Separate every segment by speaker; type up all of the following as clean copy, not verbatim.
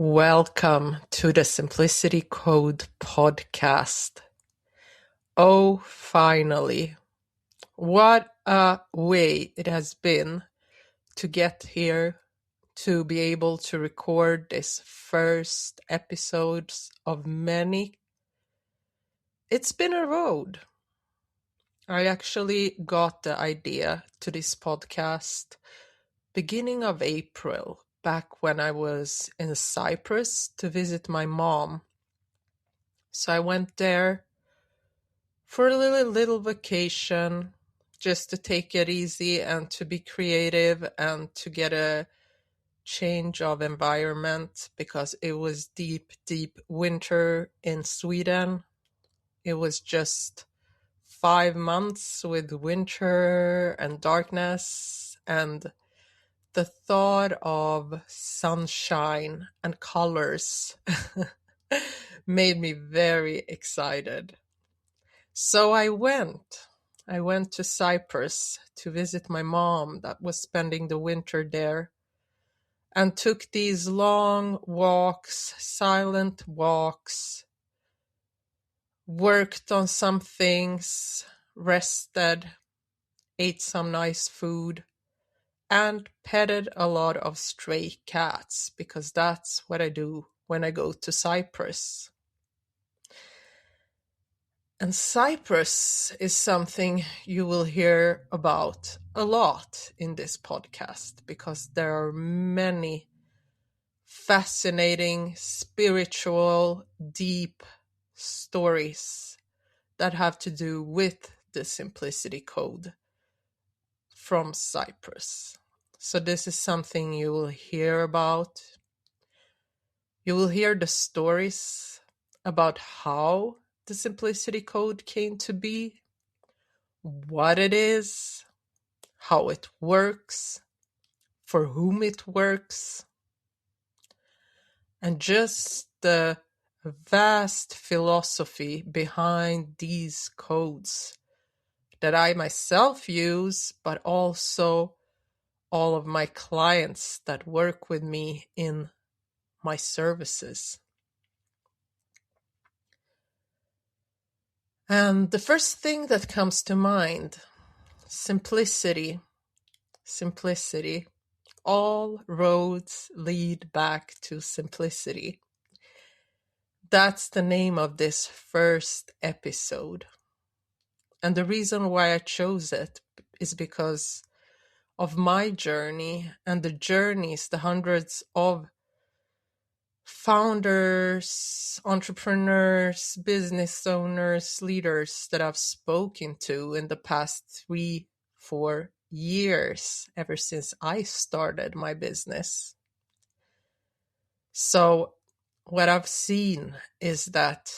Speaker 1: Welcome to the Simplicity Code podcast. Oh, finally. What a way it has been to get here, to be able to record this first episodes of many. It's been a road. I actually got the idea to this podcast beginning of April, back when I was in Cyprus to visit my mom. So I went there for a little vacation, just to take it easy and to be creative and to get a change of environment, because it was deep winter in Sweden. It was just 5 months with winter and darkness, and the thought of sunshine and colors made me very excited. So I went. I went to Cyprus to visit my mom that was spending the winter there, and took these long walks, silent walks, worked on some things, rested, ate some nice food, and petted a lot of stray cats, because that's what I do when I go to Cyprus. And Cyprus is something you will hear about a lot in this podcast, because there are many fascinating, spiritual, deep stories that have to do with the Simplicity Code from Cyprus. So this is something you will hear about. You will hear the stories about how the Simplicity Code came to be, what it is, how it works, for whom it works, and just the vast philosophy behind these codes that I myself use, but also all of my clients that work with me in my services. And the first thing that comes to mind, simplicity. Simplicity. All roads lead back to simplicity. That's the name of this first episode. And the reason why I chose it is because of my journey and the journeys, the hundreds of founders, entrepreneurs, business owners, leaders that I've spoken to in the past 3-4 years, ever since I started my business. So what I've seen is that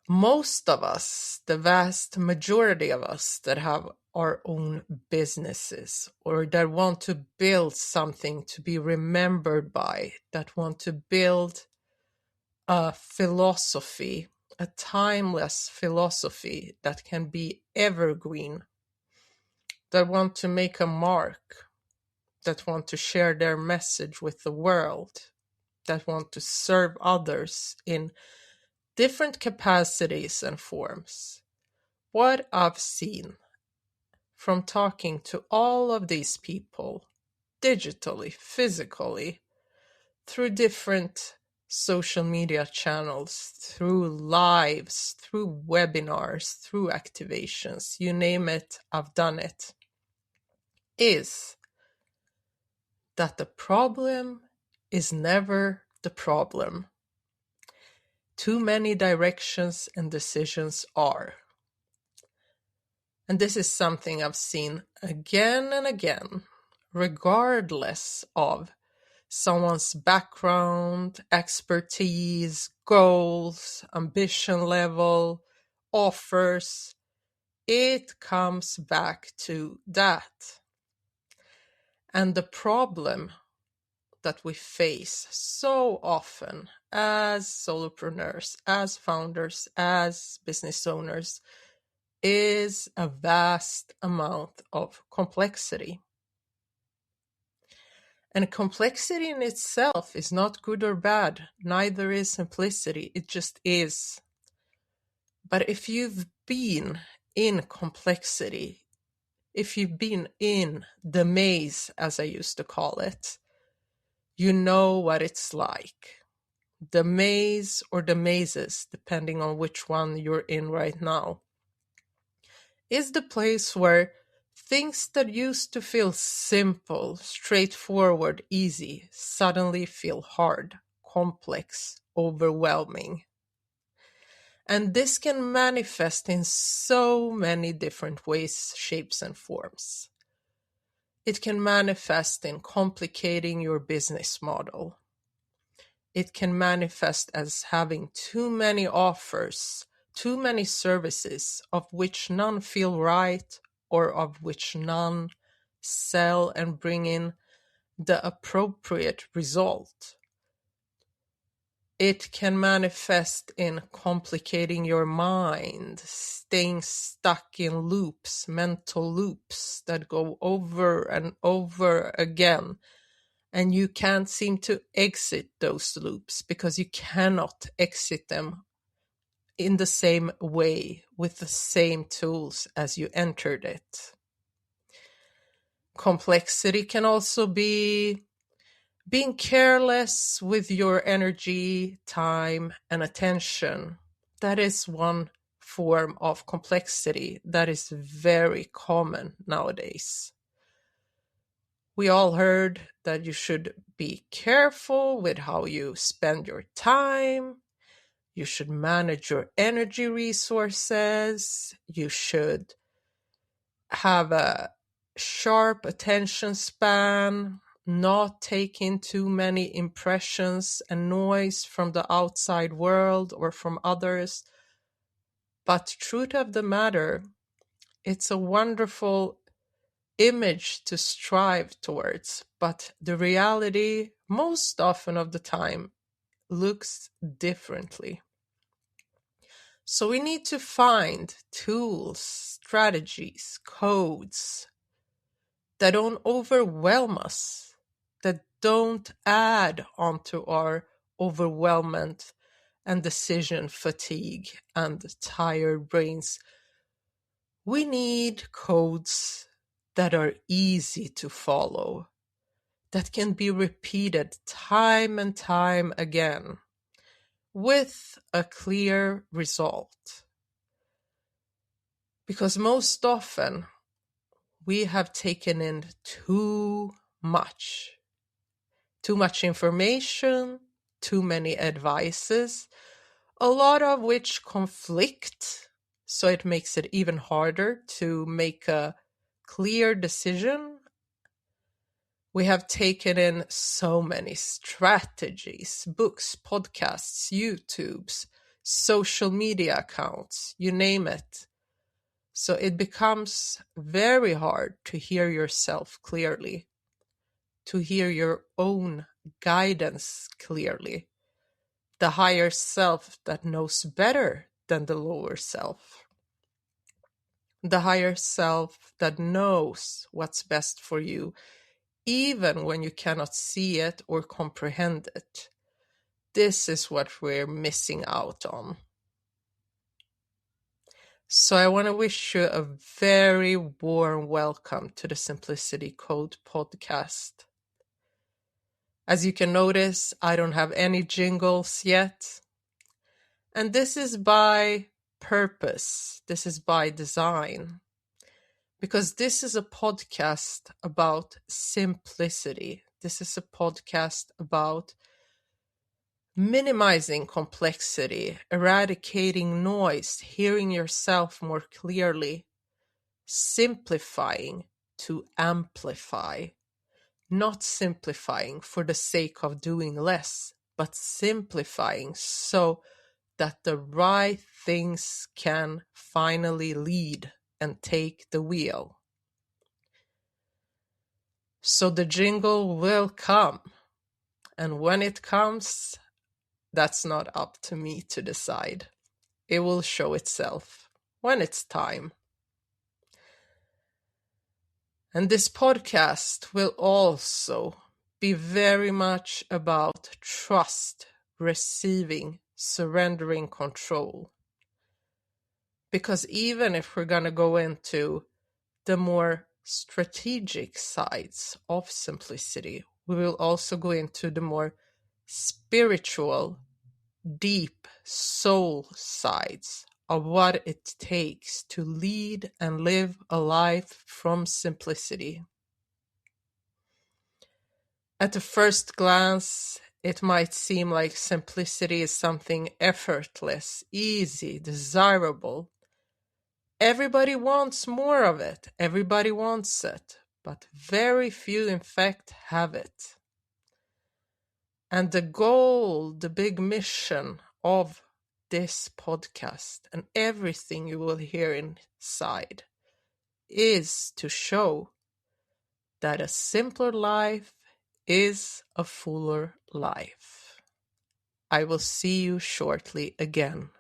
Speaker 1: most of us, the vast majority of us that have our own businesses, or that want to build something to be remembered by, that want to build a philosophy, a timeless philosophy that can be evergreen, that want to make a mark, that want to share their message with the world, that want to serve others in different capacities and forms. What I've seen from talking to all of these people, digitally, physically, through different social media channels, through lives, through webinars, through activations, you name it, I've done it, is that the problem is never the problem. Too many directions and decisions are. And this is something I've seen again and again, regardless of someone's background, expertise, goals, ambition level, offers. It comes back to that. And the problem that we face so often as solopreneurs, as founders, as business owners, is a vast amount of complexity. And complexity in itself is not good or bad. Neither is simplicity. It just is. But if you've been in complexity, if you've been in the maze, as I used to call it, you know what it's like. The maze or the mazes, depending on which one you're in right now, is the place where things that used to feel simple, straightforward, easy, suddenly feel hard, complex, overwhelming. And this can manifest in so many different ways, shapes, and forms. It can manifest in complicating your business model. It can manifest as having too many offers, too many services, of which none feel right or of which none sell and bring in the appropriate result. It can manifest in complicating your mind, staying stuck in loops, mental loops that go over and over again. And you can't seem to exit those loops because you cannot exit them in the same way with the same tools as you entered it. Complexity can also be being careless with your energy, time, and attention. That is one form of complexity that is very common nowadays. We all heard that you should be careful with how you spend your time. You should manage your energy resources. You should have a sharp attention span, not take in too many impressions and noise from the outside world or from others. But truth of the matter, it's a wonderful image to strive towards, but the reality most often of the time looks differently. So we need to find tools, strategies, codes that don't overwhelm us, that don't add onto our overwhelmment and decision fatigue and tired brains. We need codes that are easy to follow, that can be repeated time and time again with a clear result. Because most often we have taken in too much information, too many advices, a lot of which conflict, so it makes it even harder to make a clear decision. We have taken in so many strategies, books, podcasts, YouTubes, social media accounts, you name it. So it becomes very hard to hear yourself clearly, to hear your own guidance clearly, the higher self that knows better than the lower self, the higher self that knows what's best for you, even when you cannot see it or comprehend it. This is what we're missing out on. So I want to wish you a very warm welcome to the Simplicity Code podcast. As you can notice, I don't have any jingles yet. And this is by purpose. This is by design. Because this is a podcast about simplicity. This is a podcast about minimizing complexity, eradicating noise, hearing yourself more clearly, simplifying to amplify, not simplifying for the sake of doing less, but simplifying so that the right things can finally lead and take the wheel. So the jingle will come, and when it comes, that's not up to me to decide. It will show itself when it's time. And this podcast will also be very much about trust, receiving, surrendering control. Because even if we're going to go into the more strategic sides of simplicity, we will also go into the more spiritual, deep soul sides of what it takes to lead and live a life from simplicity. At the first glance, it might seem like simplicity is something effortless, easy, desirable. Everybody wants more of it. Everybody wants it. But very few, in fact, have it. And the goal, the big mission of this podcast and everything you will hear inside is to show that a simpler life is a fuller life. I will see you shortly again.